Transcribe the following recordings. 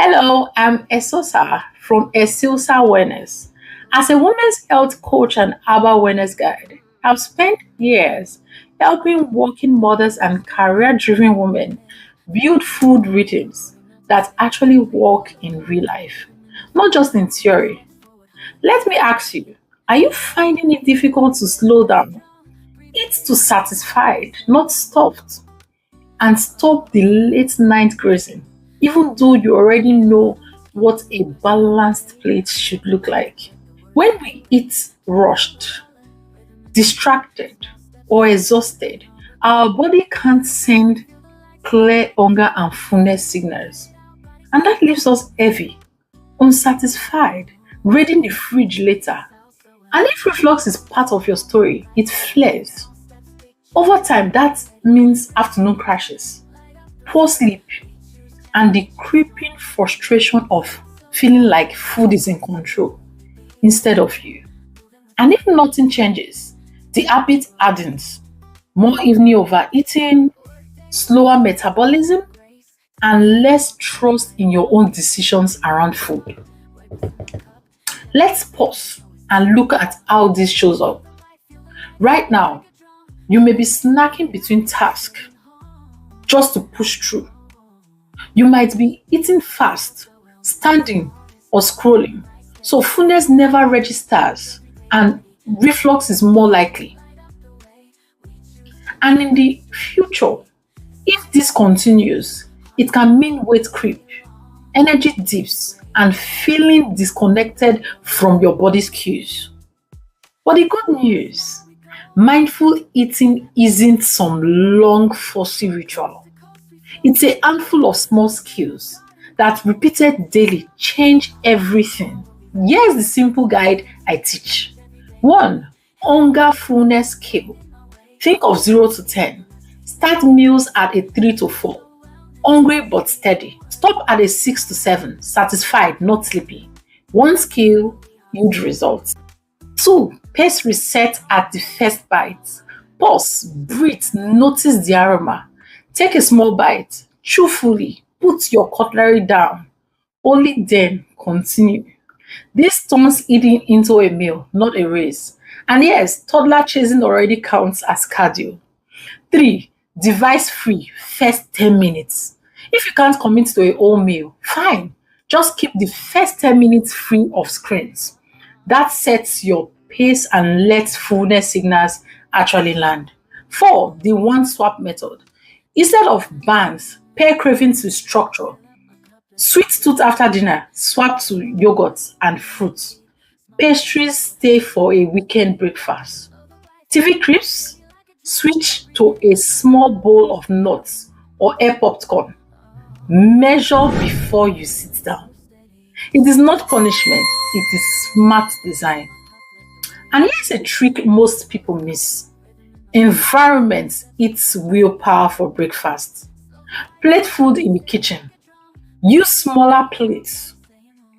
Hello, I'm Eseosa from Eseosa Awareness. As a women's health coach and herbal wellness guide, I've spent years helping working mothers and career-driven women build food rhythms that actually work in real life, not just in theory. Let me ask you, are you finding it difficult to slow down? Eat to satisfied, not stuffed, and stop the late night grazing, even though you already know what a balanced plate should look like. When we eat rushed, distracted, or exhausted, our body can't send clear hunger and fullness signals. And that leaves us heavy, unsatisfied, raiding the fridge later. And if reflux is part of your story, it flares. Over time, that means afternoon crashes, poor sleep, and the creeping frustration of feeling like food is in control instead of you. And if nothing changes, the habit hardens. More evening overeating, slower metabolism, and less trust in your own decisions around food. Let's pause and look at how this shows up. Right now, you may be snacking between tasks just to push through. You might be eating fast, standing, or scrolling, so fullness never registers and reflux is more likely. And in the future, if this continues, it can mean weight creep, energy dips, and feeling disconnected from your body's cues. But the good news, mindful eating isn't some long, fussy ritual. It's a handful of small skills that repeated daily change everything. Here's the simple guide I teach. 1. Hunger fullness scale. Think of 0 to 10. Start meals at a 3 to 4. Hungry but steady. Stop at a 6 to 7. Satisfied, not sleepy. One skill, huge results. 2. Pace reset at the first bite. Pause, breathe, notice the aroma. Take a small bite, chew fully, put your cutlery down. Only then continue. This turns eating into a meal, not a race. And yes, toddler chasing already counts as cardio. 3. Device free, first 10 minutes. If you can't commit to a whole meal, fine. Just keep the first 10 minutes free of screens. That sets your pace and lets fullness signals actually land. 4. The one swap method. Instead of bans, pair cravings with structure. Sweet tooth after dinner, swap to yogurt and fruits. Pastries stay for a weekend breakfast. TV crisps, switch to a small bowl of nuts or air popcorn. Measure before you sit down. It is not punishment, it is smart design. And here's a trick most people miss. Environment eats willpower for breakfast. Plate food in the kitchen. Use smaller plates.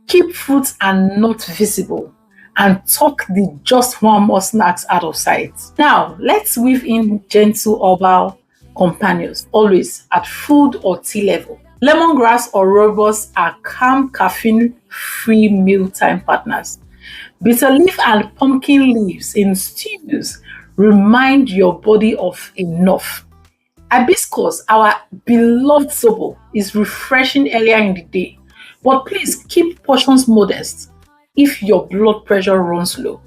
Keep fruits and not visible. And tuck the just one more snacks out of sight. Now, let's weave in gentle herbal companions, always at food or tea level. Lemongrass or rooibos are calm, caffeine-free mealtime partners. Bitter leaf and pumpkin leaves in stews remind your body of enough. Hibiscus, our beloved zobo, is refreshing earlier in the day, but please keep portions modest if your blood pressure runs low.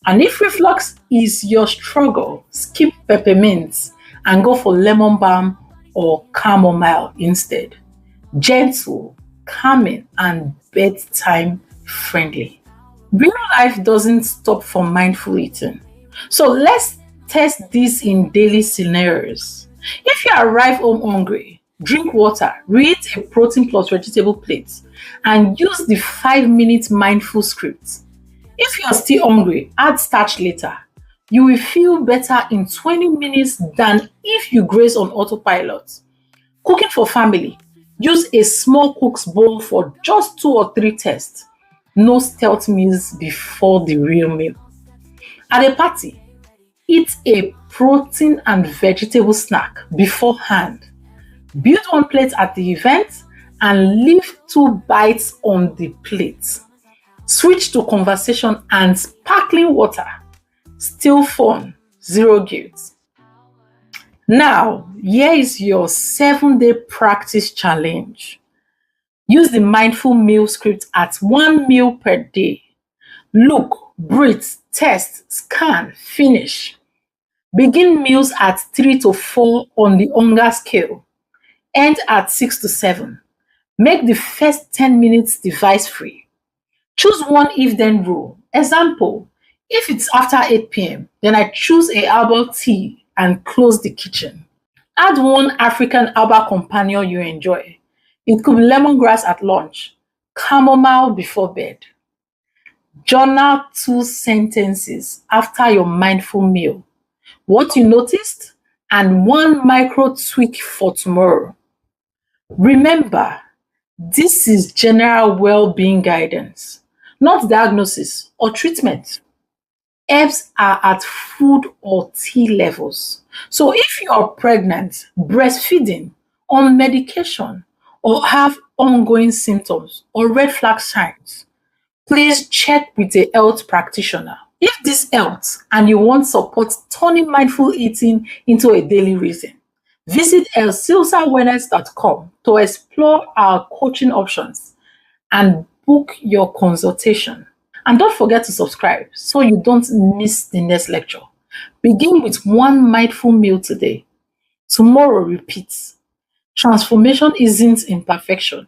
And if reflux is your struggle, skip peppermint and go for lemon balm or chamomile instead. Gentle, calming, and bedtime friendly. Real life doesn't stop for mindful eating. So let's test this in daily scenarios. If you arrive home hungry, drink water, read a protein plus vegetable plate, and use the 5-minute mindful script. If you are still hungry, add starch later. You will feel better in 20 minutes than if you graze on autopilot. Cooking for family. Use a small cook's bowl for just 2 or 3 tests. No stealth meals before the real meal. At a party, eat a protein and vegetable snack beforehand. Build one plate at the event and leave 2 bites on the plate. Switch to conversation and sparkling water. Still fun, zero guilt. Now, here is your 7-day practice challenge. Use the mindful meal script at 1 meal per day. Look, breathe, test, scan, finish. Begin meals at 3 to 4 on the hunger scale. End at 6 to 7. Make the first 10 minutes device free. Choose one if then rule. Example, if it's after 8 p.m., then I choose a herbal tea and close the kitchen. Add one African herbal companion you enjoy. It could be lemongrass at lunch, chamomile before bed. Journal 2 sentences after your mindful meal. What you noticed and one micro tweak for tomorrow. Remember, this is general well-being guidance, not diagnosis or treatment. Herbs are at food or tea levels. So if you are pregnant, breastfeeding, on medication, or have ongoing symptoms or red flag signs, please check with a health practitioner. If this helps and you want support turning mindful eating into a daily rhythm, visit eseosawellness.com to explore our coaching options and book your consultation. And don't forget to subscribe so you don't miss the next lecture. Begin with one mindful meal today. Tomorrow, repeat. Transformation isn't in perfection.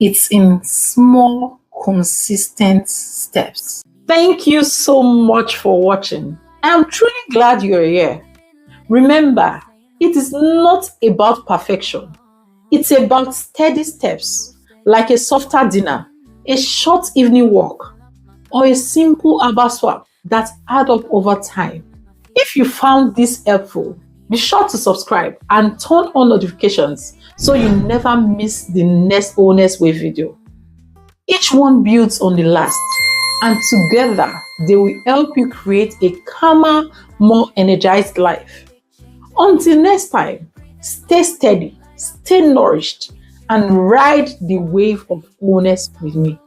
It's in small, consistent steps. Thank you so much for watching. I'm truly glad you're here. Remember, it is not about perfection. It's about steady steps, like a softer dinner, a short evening walk, or a simple herbal swap that add up over time. If you found this helpful, be sure to subscribe and turn on notifications so you never miss the next Wellness Way video. Each one builds on the last, and together they will help you create a calmer, more energized life. Until next time, stay steady, stay nourished, and ride the wave of wellness with me.